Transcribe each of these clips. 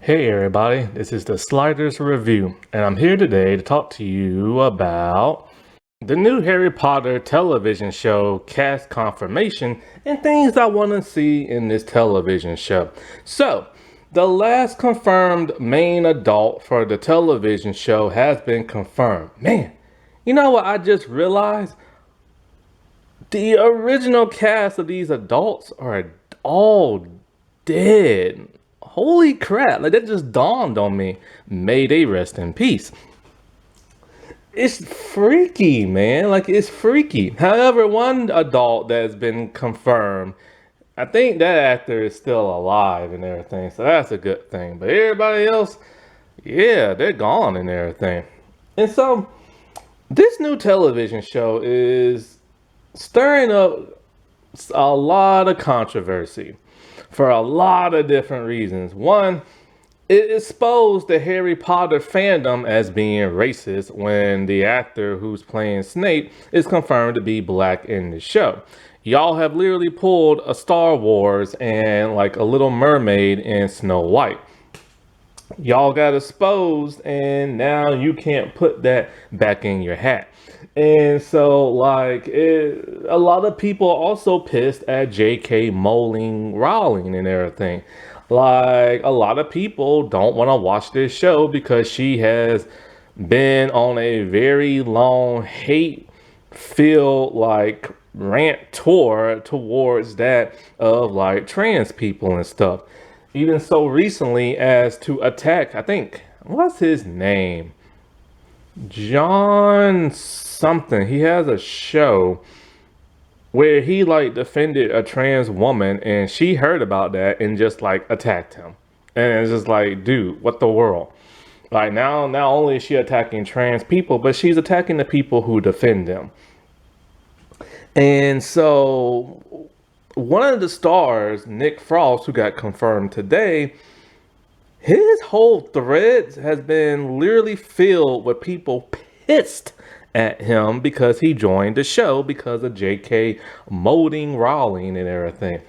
Hey everybody, this is the Sliders Review, and I'm here today to talk to you about the new Harry Potter television show cast confirmation and things I want to see in this television show. So, the last confirmed main adult for the television show has been confirmed. Man, you know what I just realized? The original cast of these adults are all dead. Holy crap, like that just dawned on me. May they rest in peace. It's freaky, man. Like it's freaky. However, one adult that's been confirmed, I think that actor is still alive and everything, so that's a good thing. But everybody else, yeah, they're gone and everything. And so, this new television show is stirring up a lot of controversy for a lot of different reasons. One, it exposed the Harry Potter fandom as being racist when the actor who's playing Snape is confirmed to be black in the show. Y'all have literally pulled a Star Wars and like a Little Mermaid and Snow White. Y'all got exposed and now you can't put that back in your hat. And so a lot of people also pissed at J.K. Rowling and everything. Like a lot of people don't want to watch this show because she has been on a very long hate filled like rant tour towards that of like trans people and stuff. Even so recently as to attack, I think, what's his name? John something. He has a show where he like defended a trans woman and she heard about that and just like attacked him. And it's just like, dude, what the world? Like now, not only is she attacking trans people, but she's attacking the people who defend them. And so one of the stars, Nick Frost, who got confirmed today, his whole threads has been literally filled with people pissed at him because he joined the show because of J.K. Rowling and everything.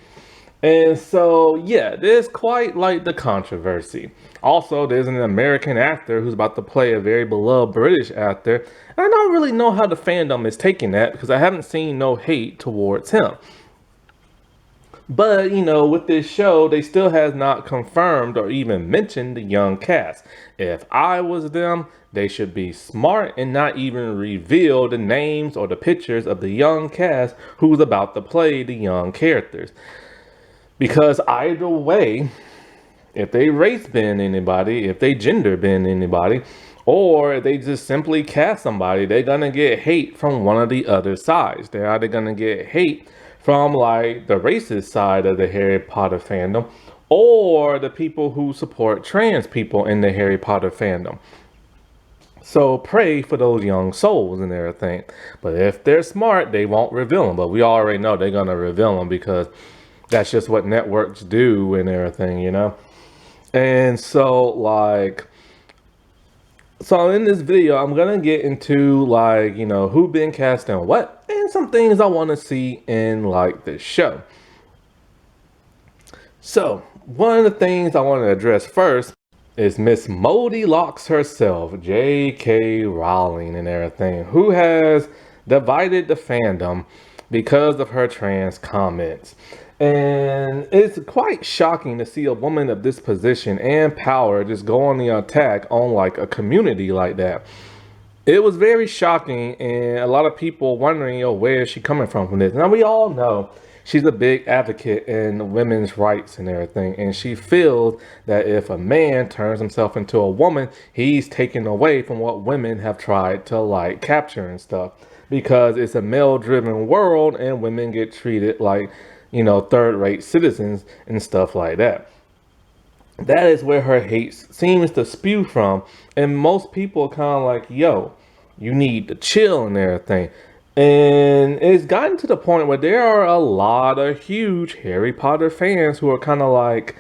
And so, yeah, there's quite like the controversy. Also, there's an American actor who's about to play a very beloved British actor. I don't really know how the fandom is taking that because I haven't seen no hate towards him. But, with this show, they still has not confirmed or even mentioned the young cast. If I was them, they should be smart and not even reveal the names or the pictures of the young cast who's about to play the young characters. Because either way, if they race bend anybody, if they gender bend anybody, or if they just simply cast somebody, they're gonna get hate from one of the other sides. They're either gonna get hate from like the racist side of the Harry Potter fandom, or the people who support trans people in the Harry Potter fandom. So pray for those young souls and everything. But if they're smart, they won't reveal them. But we already know they're gonna reveal them because that's just what networks do and everything. And so in this video, I'm gonna get into who been cast and what, and some things I want to see in like this show. So one of the things I want to address first is Miss Moldy Locks herself, J.K. Rowling and everything, who has divided the fandom because of her trans comments. And it's quite shocking to see a woman of this position and power just go on the attack on like a community like that. It was very shocking, and a lot of people wondering, where is she coming from this? Now we all know she's a big advocate in women's rights and everything, and she feels that if a man turns himself into a woman, he's taken away from what women have tried to like capture and stuff, because it's a male-driven world and women get treated like third-rate citizens and stuff like that. That is where her hate seems to spew from. And most people are kind of like, you need to chill and everything. And it's gotten to the point where there are a lot of huge Harry Potter fans who are kind of like,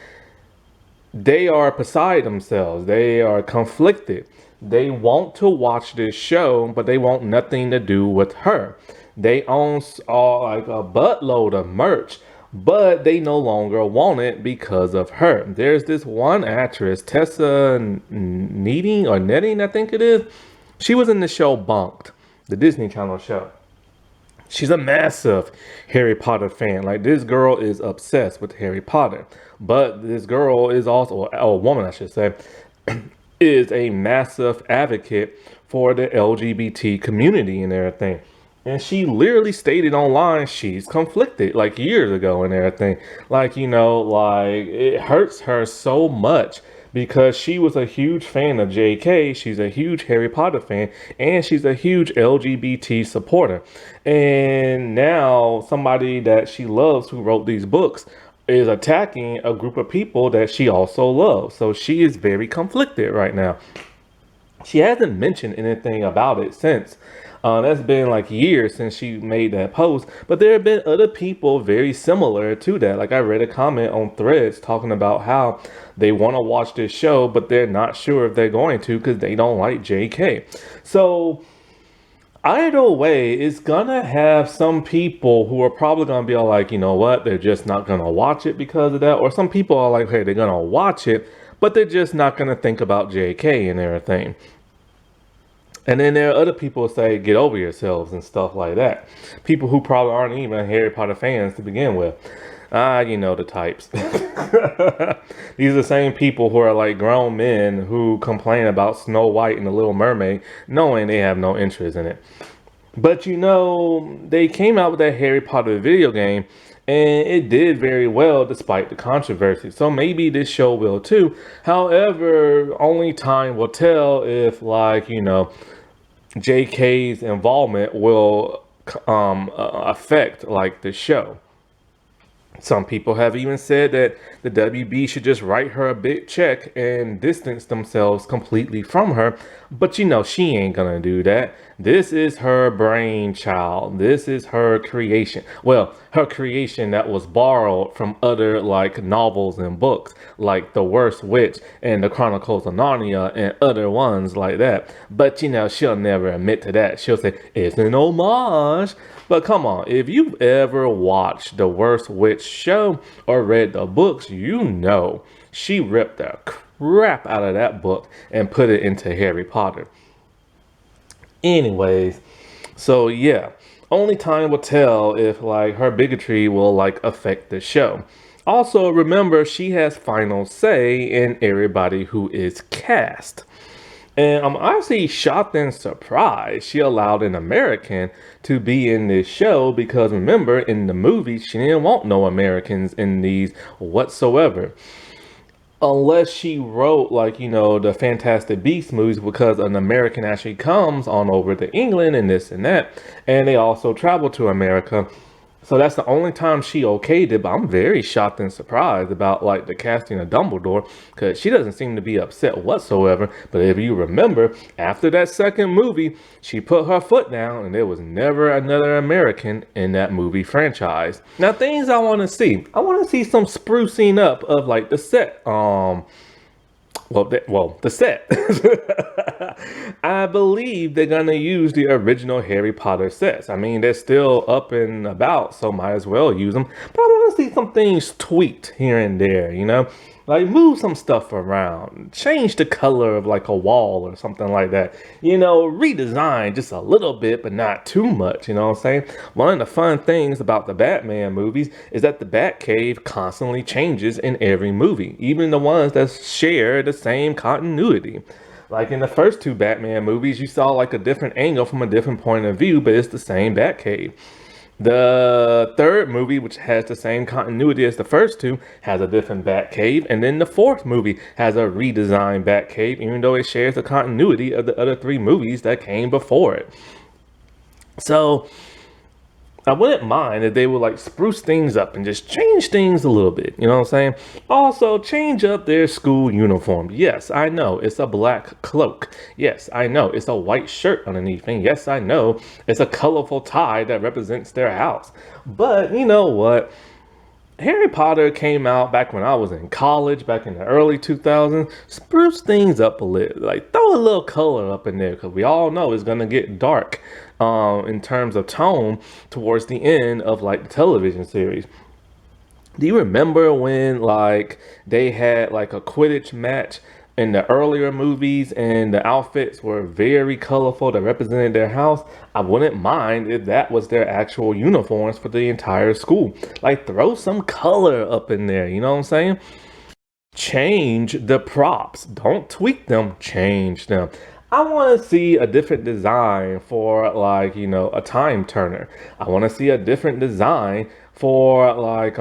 they are beside themselves. They are conflicted. They want to watch this show, but they want nothing to do with her. They own like a buttload of merch, but they no longer want it because of her. There's this one actress, Tessa Needing or Netting, I think it is. She was in the show Bunked, the Disney Channel show. She's a massive Harry Potter fan. Like, this girl is obsessed with Harry Potter. But this girl is also, or a woman I should say, is a massive advocate for the LGBT community and everything. And she literally stated online she's conflicted like years ago and everything. Like, like it hurts her so much because she was a huge fan of JK. She's a huge Harry Potter fan and she's a huge LGBT supporter. And now somebody that she loves who wrote these books is attacking a group of people that she also loves. So she is very conflicted right now. She hasn't mentioned anything about it since. That's been like years since she made that post, but there have been other people very similar to that. Like, I read a comment on Threads talking about how they want to watch this show, but they're not sure if they're going to because they don't like JK. So either way, it's gonna have some people who are probably gonna be all like, you know what, they're just not gonna watch it because of that. Or some people are like, hey, they're gonna watch it, but they're just not gonna think about JK and everything. And then there are other people who say, get over yourselves and stuff like that. People who probably aren't even Harry Potter fans to begin with. You know the types. These are the same people who are like grown men who complain about Snow White and the Little Mermaid, knowing they have no interest in it. But they came out with that Harry Potter video game, and it did very well despite the controversy. So maybe this show will too. However, only time will tell if, like, JK's involvement will affect like the show. Some people have even said that the WB should just write her a big check and distance themselves completely from her. But she ain't gonna do that. This is her brainchild. This is her creation. Well, her creation that was borrowed from other like novels and books, like The Worst Witch and The Chronicles of Narnia and other ones like that. But she'll never admit to that. She'll say it's an homage. But come on, if you've ever watched The Worst Witch show or read the books, she ripped the crap out of that book and put it into Harry Potter. Anyways, so yeah, only time will tell if like her bigotry will like affect the show. Also, remember, she has final say in everybody who is cast. And I'm honestly shocked and surprised she allowed an American to be in this show because remember, in the movie, she didn't want no Americans in these whatsoever. Unless she wrote like, the Fantastic Beasts movies because an American actually comes on over to England and this and that. And they also travel to America. So that's the only time she okayed it, but I'm very shocked and surprised about like the casting of Dumbledore because she doesn't seem to be upset whatsoever. But if you remember, after that second movie, she put her foot down and there was never another American in that movie franchise. Now, things I want to see. I want to see some sprucing up of like the set. The set. I believe they're going to use the original Harry Potter sets. I mean, they're still up and about, so might as well use them. But I want to see some things tweaked here and there, Like, move some stuff around. Change the color of, like, a wall or something like that. Redesign just a little bit, but not too much, you know what I'm saying? One of the fun things about the Batman movies is that the Batcave constantly changes in every movie. Even the ones that share the same continuity. Like in the first two Batman movies, you saw like a different angle from a different point of view, but it's the same Batcave. The third movie, which has the same continuity as the first two, has a different Batcave. And then the fourth movie has a redesigned Batcave, even though it shares the continuity of the other three movies that came before it. So I wouldn't mind if they would like spruce things up and just change things a little bit. You know what I'm saying? Also, change up their school uniform. Yes, I know it's a black cloak. Yes, I know it's a white shirt underneath. And yes, I know it's a colorful tie that represents their house. But you know what? Harry Potter came out back when I was in college, back in the early 2000s. Spruce things up a little, like throw a little color up in there, because we all know it's gonna get dark in terms of tone towards the end of like the television series. Do you remember when like they had like a Quidditch match in the earlier movies and the outfits were very colorful that represented their house? I wouldn't mind if that was their actual uniforms for the entire school. Like throw some color up in there, you know what I'm saying? Change the props. Don't tweak them, change them. I want to see a different design for like, a time turner. I want to see a different design for like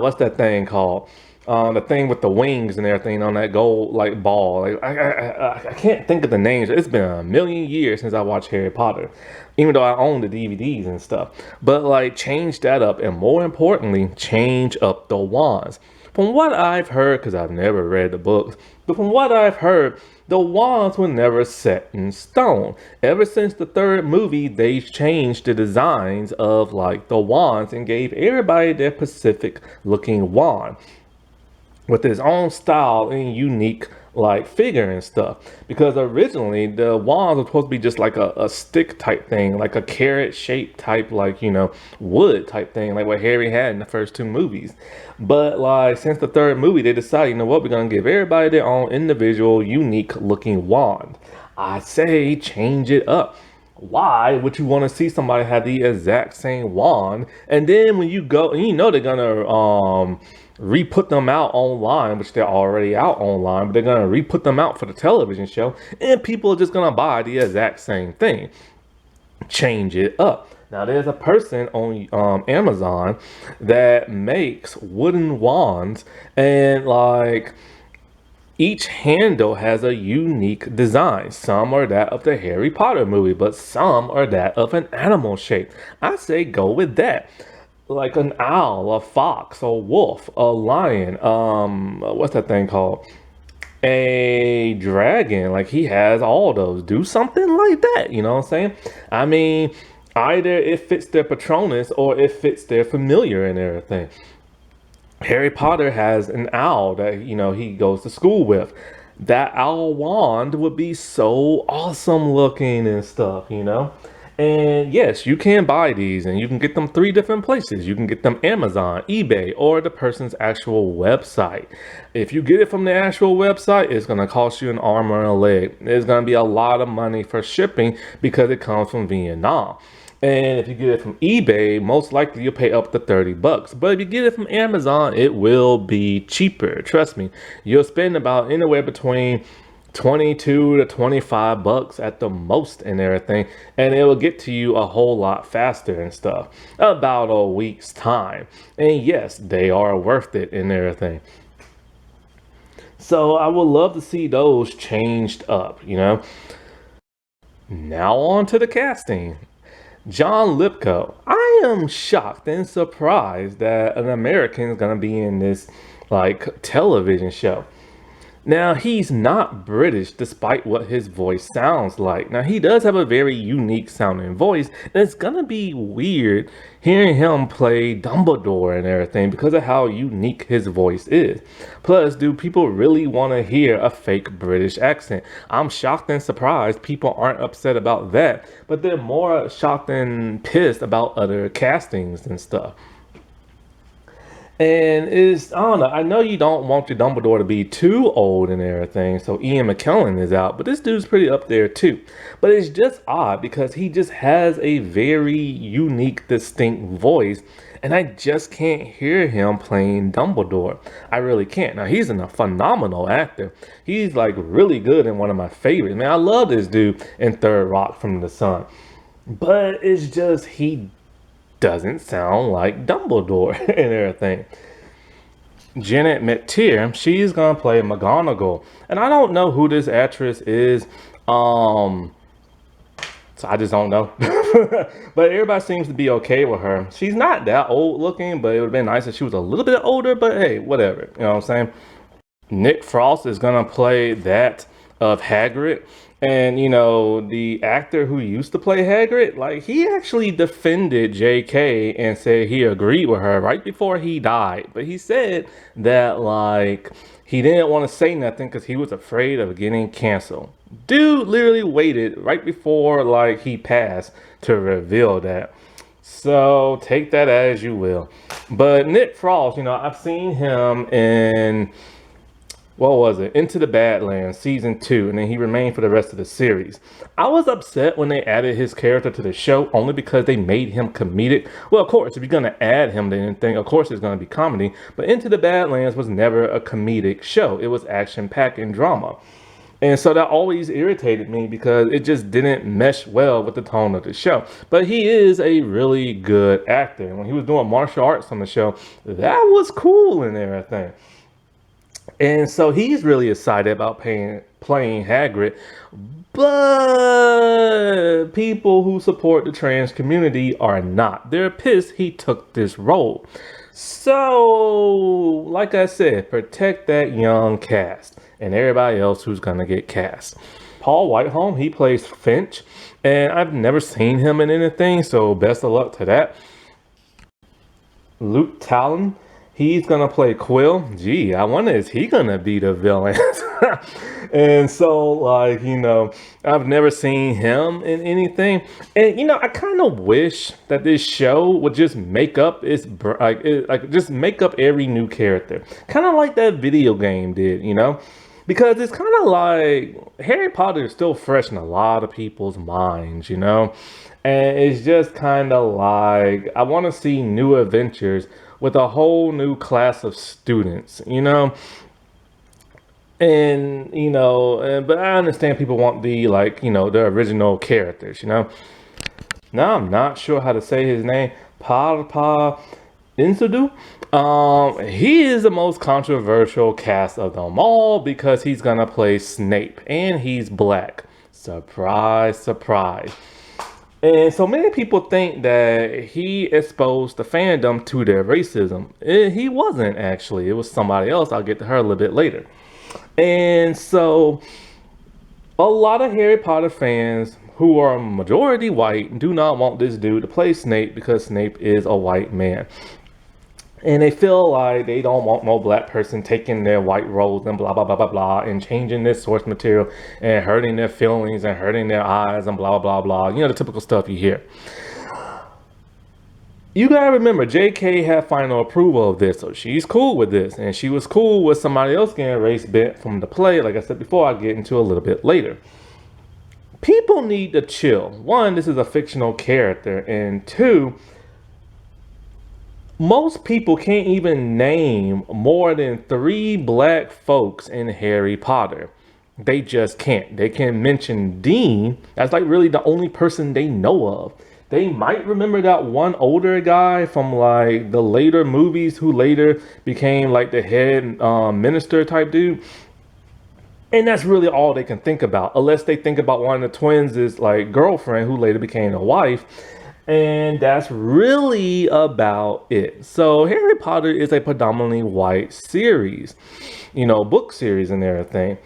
what's that thing called? The thing with the wings and everything on that gold like ball. Like I can't think of the names. It's been a million years since I watched Harry Potter, even though I own the DVDs and stuff. But like change that up, and more importantly, change up the wands. From what I've heard, because I've never read the books, but from what I've heard, the wands were never set in stone. Ever since the third movie, they've changed the designs of like the wands and gave everybody their specific looking wand with his own style and unique like figure and stuff. Because originally the wands were supposed to be just like a stick type thing, like a carrot shaped type, like wood type thing, like what Harry had in the first two movies. But like since the third movie, they decided, you know what, we're gonna give everybody their own individual, unique looking wand. I say change it up. Why would you want to see somebody have the exact same wand, and then when you go, and they're gonna re-put them out online, which they're already out online, but they're gonna re-put them out for the television show, and people are just gonna buy the exact same thing. Change it up. Now there's a person on Amazon that makes wooden wands, and like each handle has a unique design. Some are that of the Harry Potter movie, but some are that of an animal shape. I say go with that. Like an owl, a fox, a wolf, a lion, what's that thing called? A dragon. Like he has all those. Do something like that, you know what I'm saying? I mean, either it fits their Patronus or it fits their familiar and everything. Harry Potter has an owl that he goes to school with. That owl wand would be so awesome looking and stuff. And yes, you can buy these and you can get them three different places. You can get them Amazon, eBay, or the person's actual website. If you get it from the actual website, it's going to cost you an arm and a leg. It's going to be a lot of money for shipping because it comes from Vietnam. And if you get it from eBay, most likely you'll pay up to $30. But if you get it from Amazon, it will be cheaper. Trust me, you'll spend about anywhere between 22 to 25 bucks at the most and everything, and it will get to you a whole lot faster and stuff, about a week's time. And yes, they are worth it and everything. So I would love to see those changed up. Now on to the casting. John Lithgow. I am shocked and surprised that an American is gonna be in this like television show. Now, he's not British despite what his voice sounds like. Now, he does have a very unique sounding voice, and it's gonna be weird hearing him play Dumbledore and everything because of how unique his voice is. Plus, do people really want to hear a fake British accent? I'm shocked and surprised people aren't upset about that, but they're more shocked and pissed about other castings and stuff. And I don't know, I know you don't want your Dumbledore to be too old and everything, so Ian McKellen is out, but this dude's pretty up there too. But it's just odd because he just has a very unique, distinct voice, and I just can't hear him playing Dumbledore. I really can't. Now, he's a phenomenal actor. He's like really good and one of my favorites. Man, I love this dude in Third Rock from the Sun. But it's just, he doesn't sound like Dumbledore and everything. Janet McTeer, she's gonna play McGonagall, and I don't know who this actress is. So I just don't know. But everybody seems to be okay with her. She's not that old looking, but it would have been nice if she was a little bit older. But hey, whatever. You know what I'm saying? Nick Frost is gonna play that of Hagrid. And the actor who used to play Hagrid, like he actually defended JK and said he agreed with her right before he died. But he said that like he didn't want to say nothing because he was afraid of getting canceled. Dude literally waited right before like he passed to reveal that. So take that as you will. But Nick Frost, I've seen him in, what was it? Into the Badlands season 2, and then he remained for the rest of the series. I was upset when they added his character to the show only because they made him comedic. Well, of course, if you're going to add him to anything, of course it's going to be comedy. But Into the Badlands was never a comedic show. It was action-packed and drama. And so that always irritated me because it just didn't mesh well with the tone of the show. But he is a really good actor. And when he was doing martial arts on the show, that was cool and everything. And so he's really excited about playing Hagrid. But people who support the trans community are not. They're pissed he took this role. So, like I said, protect that young cast and everybody else who's going to get cast. Paul Whiteholm, he plays Finch, and I've never seen him in anything, so best of luck to that. Luke Talon, he's going to play Quill. Gee, I wonder, is he going to be the villain? And so, like, I've never seen him in anything. And, I kind of wish that this show would just make up just make up every new character. Kind of like that video game did, Because it's kind of like Harry Potter is still fresh in a lot of people's minds, And it's just kind of like, I want to see new adventures with a whole new class of students, And, but I understand people want the original characters, Now I'm not sure how to say his name. Parpa Insudu. He is the most controversial cast of them all because he's gonna play Snape and he's black. Surprise, surprise. And so many people think that he exposed the fandom to their racism. He wasn't actually. It was somebody else. I'll get to her a little bit later. And so a lot of Harry Potter fans who are majority white do not want this dude to play Snape because Snape is a white man. And they feel like they don't want no black person taking their white roles and blah, blah, blah, blah, blah, and changing their source material and hurting their feelings and hurting their eyes and blah, blah, blah, blah. The typical stuff you hear. You gotta remember, JK had final approval of this, so she's cool with this. And she was cool with somebody else getting race bent from the play, like I said before, I'll get into a little bit later. People need to chill. One, this is a fictional character. And two, most people can't even name more than 3 black folks in Harry Potter. They just can't. They can mention Dean. That's like really the only person they know of. They might remember that one older guy from like the later movies who later became like the head minister type dude. And that's really all they can think about, unless they think about one of the twins' like girlfriend who later became a wife. And that's really about it. So Harry Potter is a predominantly white series, book series and everything.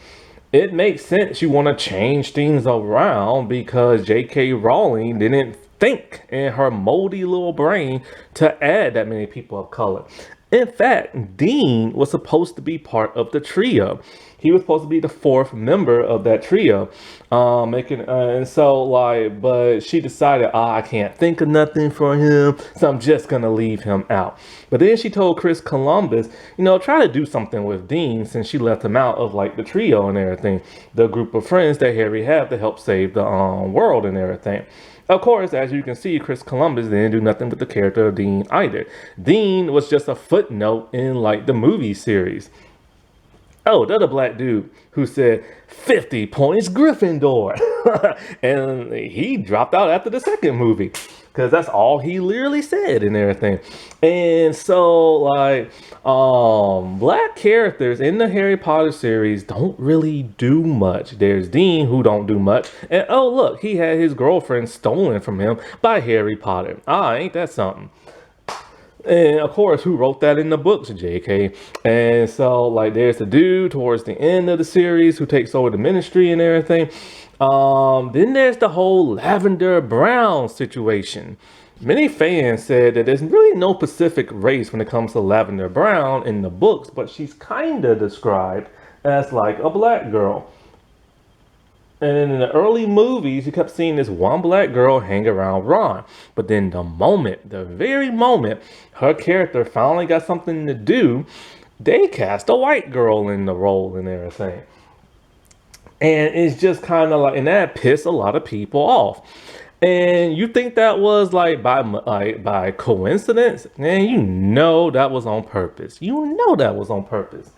It makes sense you want to change things around because J.K. Rowling didn't think in her moldy little brain to add that many people of color. In fact, Dean was supposed to be part of the trio. He was supposed to be the 4th member of that trio. But she decided, I can't think of nothing for him, so I'm just gonna leave him out. But then she told Chris Columbus, try to do something with Dean since she left him out of like the trio and everything, the group of friends that Harry had to help save the world and everything. Of course, as you can see, Chris Columbus didn't do nothing with the character of Dean either. Dean was just a footnote in like the movie series. Oh, the other black dude who said 50 points Gryffindor. And he dropped out after the second movie because that's all he literally said and everything. And so like black characters in the Harry Potter series don't really do much. There's Dean who don't do much. And oh look, he had his girlfriend stolen from him by Harry Potter. Ain't that something? And of course, who wrote that in the books, JK? And so, like, there's the dude towards the end of the series who takes over the ministry and everything. Then there's the whole Lavender Brown situation. Many fans said that there's really no specific race when it comes to Lavender Brown in the books, but she's kind of described as like a black girl. And in the early movies, you kept seeing this one black girl hang around Ron. But then the very moment her character finally got something to do, they cast a white girl in the role and everything. And it's just kind of like, and that pissed a lot of people off. And you think that was like by coincidence? Man, you know that was on purpose. You know that was on purpose.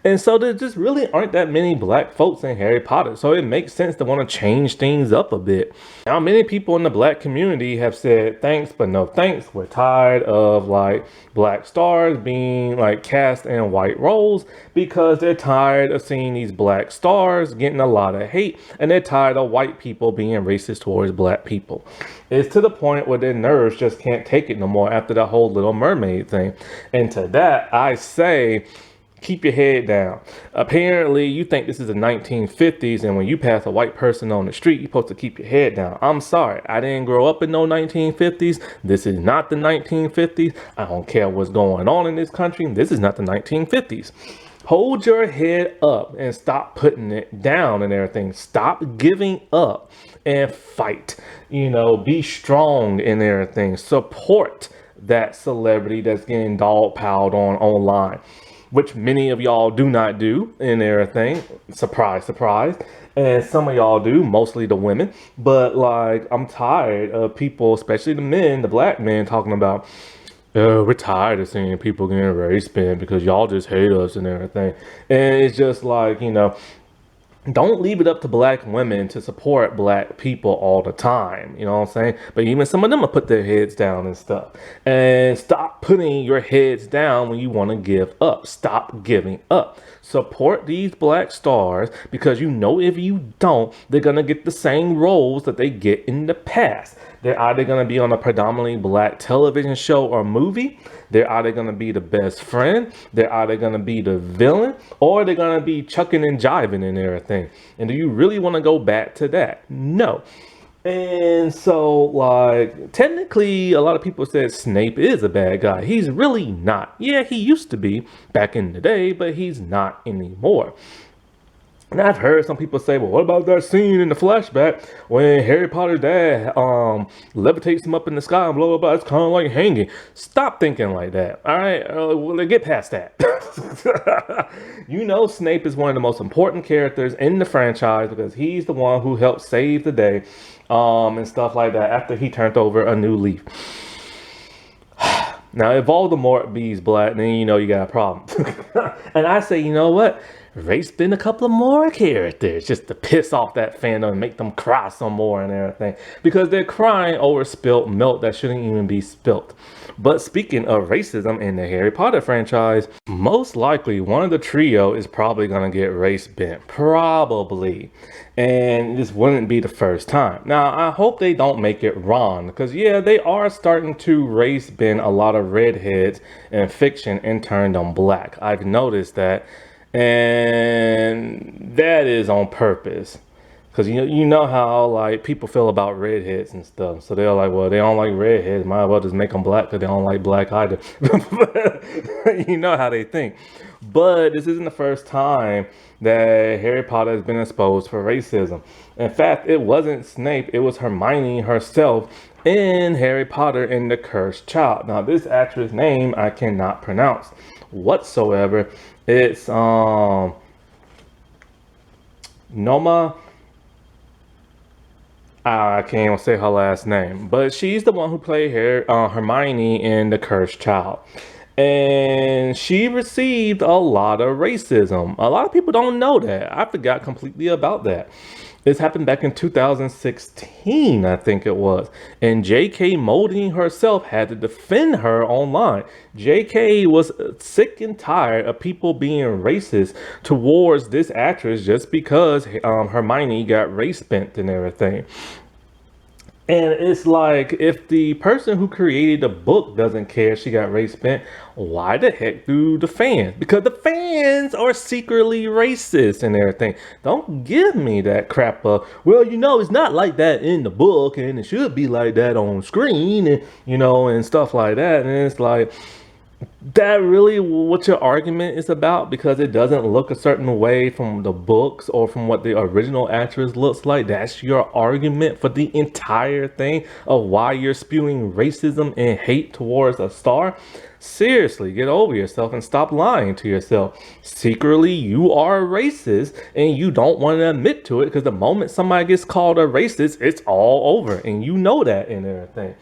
And so there just really aren't that many black folks in Harry Potter. So it makes sense to want to change things up a bit. Now, many people in the black community have said thanks, but no thanks. We're tired of like black stars being like cast in white roles because they're tired of seeing these black stars getting a lot of hate, and they're tired of white people being racist towards black people. It's to the point where their nerves just can't take it no more after the whole Little Mermaid thing. And to that, I say, keep your head down. Apparently, you think this is the 1950s, and when you pass a white person on the street, you're supposed to keep your head down. I'm sorry, I didn't grow up in no 1950s. This is not the 1950s. I don't care what's going on in this country. This is not the 1950s. Hold your head up and stop putting it down and everything. Stop giving up and fight. You know, be strong and everything. Support that celebrity that's getting dog piled on online, which many of y'all do not do and everything. Surprise, surprise. And some of y'all do, mostly the women. But like, I'm tired of people, especially the men, the black men, talking about, we're tired of seeing people getting race banned because y'all just hate us and everything. And it's just like, you know, don't leave it up to black women to support black people all the time. You know what I'm saying? But even some of them will put their heads down and stuff. And stop putting your heads down when you want to give up. Stop giving up. Support these black stars, because you know if you don't, they're going to get the same roles that they get in the past. They're either going to be on a predominantly black television show or movie. They're either going to be the best friend. They're either going to be the villain, or they're going to be chucking and jiving and everything. And do you really want to go back to that? No. And so, like, technically, a lot of people said Snape is a bad guy. He's really not. Yeah, he used to be back in the day, but he's not anymore. And I've heard some people say, well, what about that scene in the flashback when Harry Potter's dad levitates him up in the sky and blah, blah, blah. It's kind of like hanging. Stop thinking like that. All right, well, get past that. You know, Snape is one of the most important characters in the franchise because he's the one who helped save the day and stuff like that after he turned over a new leaf. Now, if Voldemort be's black, then you know you got a problem. And I say, you know what? Race been a couple of more characters just to piss off that fandom and make them cry some more and everything, because they're crying over spilt milk that shouldn't even be spilt. But speaking of racism in the Harry Potter franchise, most likely one of the trio is probably going to get race bent. Probably. And this wouldn't be the first time. Now, I hope they don't make it Ron, because yeah, they are starting to race bend a lot of redheads in fiction and turn them black. I've noticed that. And that is on purpose, because you know how like people feel about redheads and stuff. So they're like, well, they don't like redheads, might as well just make them black because they don't like black either. You know how they think. But this isn't the first time that Harry Potter has been exposed for racism. In fact, it wasn't Snape, it was Hermione herself in Harry Potter and the Cursed Child. Now, this actress' name I cannot pronounce whatsoever. It's Noma. I can't even say her last name, but she's the one who played Hermione in The Cursed Child. And she received a lot of racism. A lot of people don't know that. I forgot completely about that. This happened back in 2016, I think it was. And J.K. Rowling herself had to defend her online. J.K. was sick and tired of people being racist towards this actress just because Hermione got race bent and everything. And it's like, if the person who created the book doesn't care she got race bent, why the heck do the fans? Because the fans are secretly racist and everything. Don't give me that crap of, well, you know, it's not like that in the book and it should be like that on screen and, you know, and stuff like that. And it's like, that really what your argument is about? Because it doesn't look a certain way from the books or from what the original actress looks like? That's your argument for the entire thing of why you're spewing racism and hate towards a star? Seriously, get over yourself and stop lying to yourself. Secretly, you are a racist and you don't want to admit to it, because the moment somebody gets called a racist, it's all over. And you know that and everything.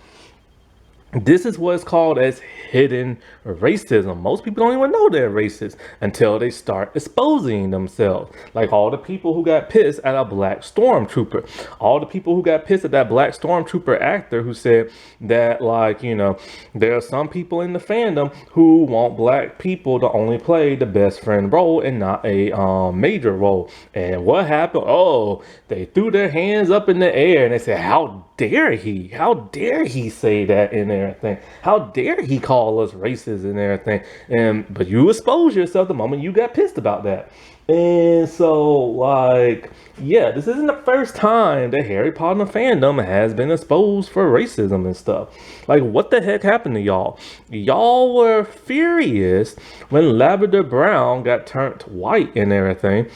This is what's called as hidden racism. Most people don't even know they're racist until they start exposing themselves. Like all the people who got pissed at a black stormtrooper. All the people who got pissed at that black stormtrooper actor who said that, like, there are some people in the fandom who want black people to only play the best friend role and not a major role. And what happened? Oh, they threw their hands up in the air and they said, how dare he? How dare he say that and everything? How dare he call us racist and everything? And but you expose yourself the moment you got pissed about that. And so, like, yeah, this isn't the first time that Harry Potter fandom has been exposed for racism and stuff. Like, what the heck happened to y'all? Y'all were furious when Lavender Brown got turned white and everything,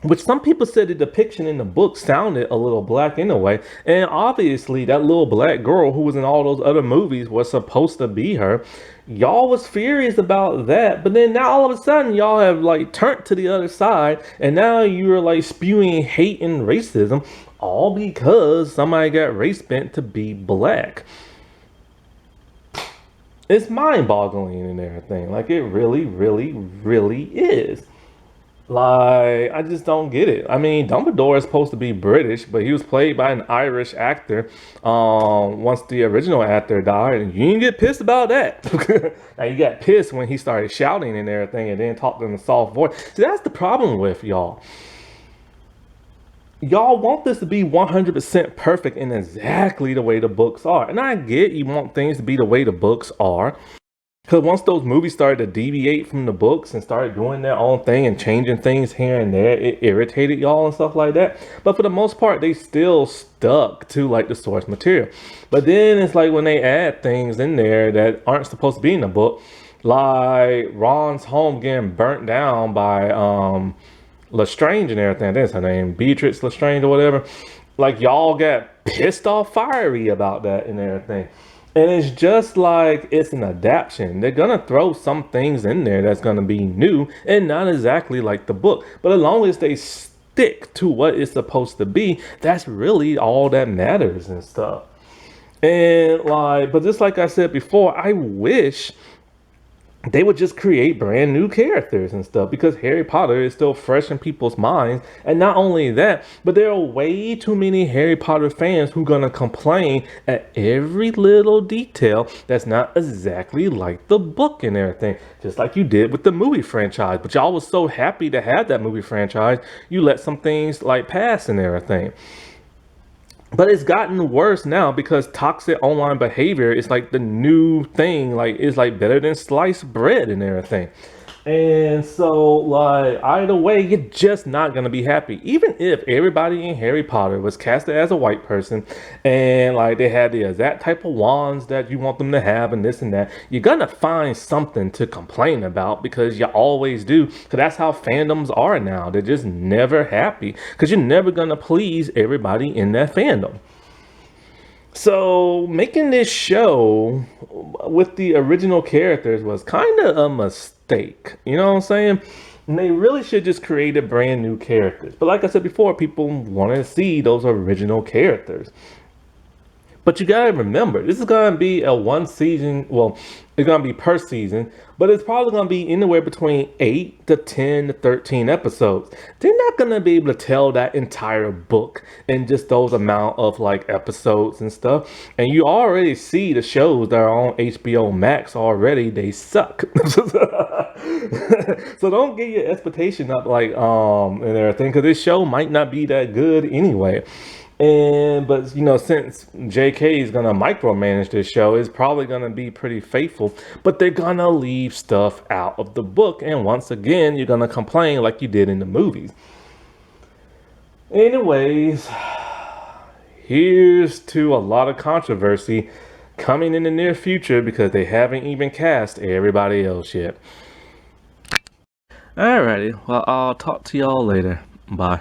which some people said the depiction in the book sounded a little black in a way. And obviously that little black girl who was in all those other movies was supposed to be her. Y'all was furious about that, but then now all of a sudden y'all have like turned to the other side, and now you're like spewing hate and racism, all because somebody got race bent to be black. It's mind-boggling and everything. Like, it really, really, really is. Like, I just don't get it. I mean, Dumbledore is supposed to be British, but he was played by an Irish actor. Once the original actor died, and you didn't get pissed about that. Now you got pissed when he started shouting and everything, and then talked in a soft voice. See, that's the problem with y'all. Y'all want this to be 100% perfect in exactly the way the books are, and I get you want things to be the way the books are. Because once those movies started to deviate from the books and started doing their own thing and changing things here and there, it irritated y'all and stuff like that. But for the most part, they still stuck to like the source material. But then it's like when they add things in there that aren't supposed to be in the book, like Ron's home getting burnt down by Lestrange and everything. That's her name, Beatrix Lestrange or whatever. Like, y'all got pissed off fiery about that and everything. And it's just like it's an adaptation. They're gonna throw some things in there that's gonna be new and not exactly like the book. But as long as they stick to what it's supposed to be, that's really all that matters and stuff. And like, but just like I said before, I wish they would just create brand new characters and stuff, because Harry Potter is still fresh in people's minds. And not only that, but there are way too many Harry Potter fans who gonna complain at every little detail that's not exactly like the book and everything, just like you did with the movie franchise. But y'all was so happy to have that movie franchise, you let some things like pass and everything. But it's gotten worse now because toxic online behavior is like the new thing. Like, it's like better than sliced bread and everything. And so, like, either way, you're just not gonna be happy. Even if everybody in Harry Potter was casted as a white person, and like they had the exact type of wands that you want them to have, and this and that, you're gonna find something to complain about, because you always do. Because that's how fandoms are now. They're just never happy, because you're never gonna please everybody in that fandom. So making this show with the original characters was kind of a mistake. You know what I'm saying? And they really should just create a brand new characters. But like I said before, people want to see those original characters. But you gotta remember, this is gonna be a one season, well, it's gonna be per season, but it's probably gonna be anywhere between 8 to 10 to 13 episodes. They're not gonna be able to tell that entire book in just those amount of like episodes and stuff. And you already see the shows that are on HBO Max already, they suck. So don't get your expectation up like and everything, because this show might not be that good anyway. And but since JK is gonna micromanage this show, it's probably gonna be pretty faithful, but they're gonna leave stuff out of the book, and once again you're gonna complain like you did in the movies. Anyways, here's to a lot of controversy coming in the near future because they haven't even cast everybody else yet. Alrighty, well, I'll talk to y'all later. Bye.